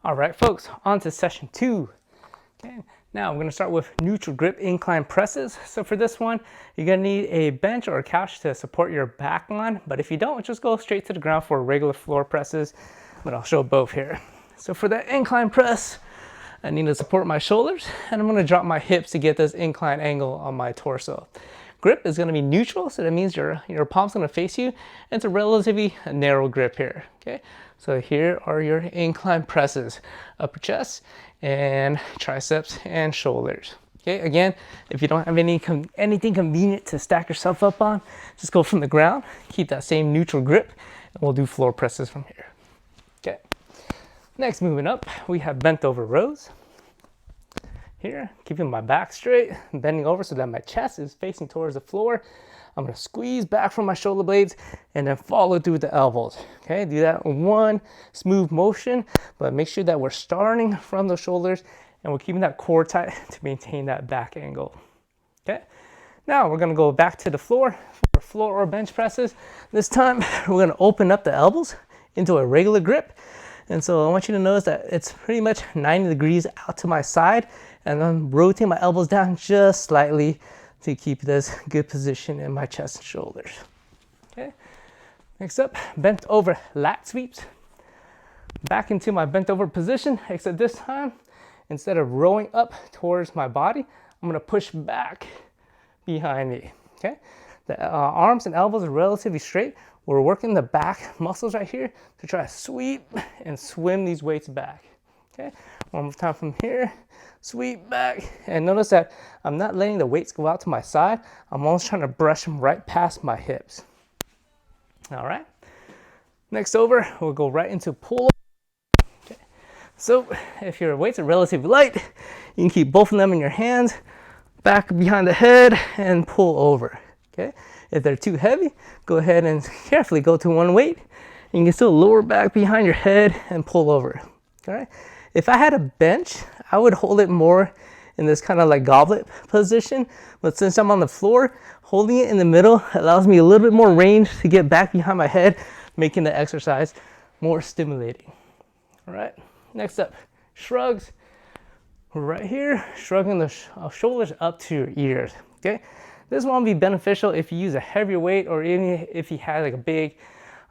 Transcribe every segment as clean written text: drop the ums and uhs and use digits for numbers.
All right, folks, on to session 2. Okay, now I'm going to start with neutral grip incline presses. So for this one, you're going to need a bench or a couch to support your back on. But if you don't, just go straight to the ground for regular floor presses. But I'll show both here. So for that incline press, I need to support my shoulders, and I'm going to drop my hips to get this incline angle on my torso. Grip is going to be neutral, so that means your palm's going to face you, and it's a relatively narrow grip here. Okay, so here are your incline presses: upper chest and triceps and shoulders. Okay, again, if you don't have anything convenient to stack yourself up on, just go from the ground, keep that same neutral grip, and we'll do floor presses from here. Okay, next, moving up, we have bent over rows. Here, keeping my back straight, bending over so that my chest is facing towards the floor. I'm going to squeeze back from my shoulder blades and then follow through the elbows. Okay, do that in one smooth motion, but make sure that we're starting from the shoulders and we're keeping that core tight to maintain that back angle. Okay, now we're going to go back to the floor for floor or bench presses. This time, we're going to open up the elbows into a regular grip. And so I want you to notice that it's pretty much 90 degrees out to my side, and I'm rotating my elbows down just slightly to keep this good position in my chest and shoulders. Okay, next up, bent over lat sweeps. Back into my bent over position, except this time, instead of rowing up towards my body, I'm gonna push back behind me. Okay, the arms and elbows are relatively straight. We're working the back muscles right here to try to sweep and swim these weights back. Okay, one more time from here, sweep back. And notice that I'm not letting the weights go out to my side. I'm almost trying to brush them right past my hips. All right, next over, we'll go right into pull. Okay, so if your weights are relatively light, you can keep both of them in your hands, back behind the head, and pull over. Okay, if they're too heavy, go ahead and carefully go to one weight. You can still lower back behind your head and pull over. All right. If I had a bench, I would hold it more in this kind of like goblet position. But since I'm on the floor, holding it in the middle allows me a little bit more range to get back behind my head, making the exercise more stimulating. All right. Next up, shrugs. Right here, shrugging the shoulders up to your ears. Okay. This one will be beneficial if you use a heavier weight, or even if you have like a big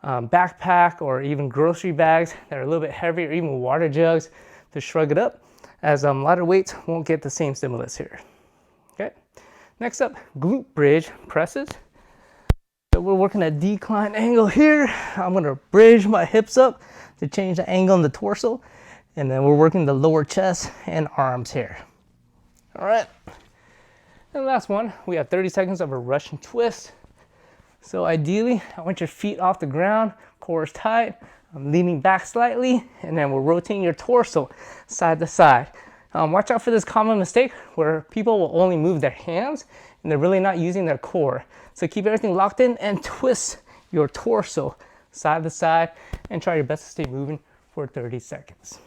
backpack or even grocery bags that are a little bit heavier, or even water jugs to shrug it up, as lighter weights won't get the same stimulus here. Okay. Next up, glute bridge presses. So we're working a decline angle here. I'm going to bridge my hips up to change the angle in the torso, and then we're working the lower chest and arms here. All right. And last one, we have 30 seconds of a Russian twist. So ideally, I want your feet off the ground, core is tight, I'm leaning back slightly, and then we're rotating your torso side to side. Watch out for this common mistake where people will only move their hands and they're really not using their core. So keep everything locked in and twist your torso side to side and try your best to stay moving for 30 seconds.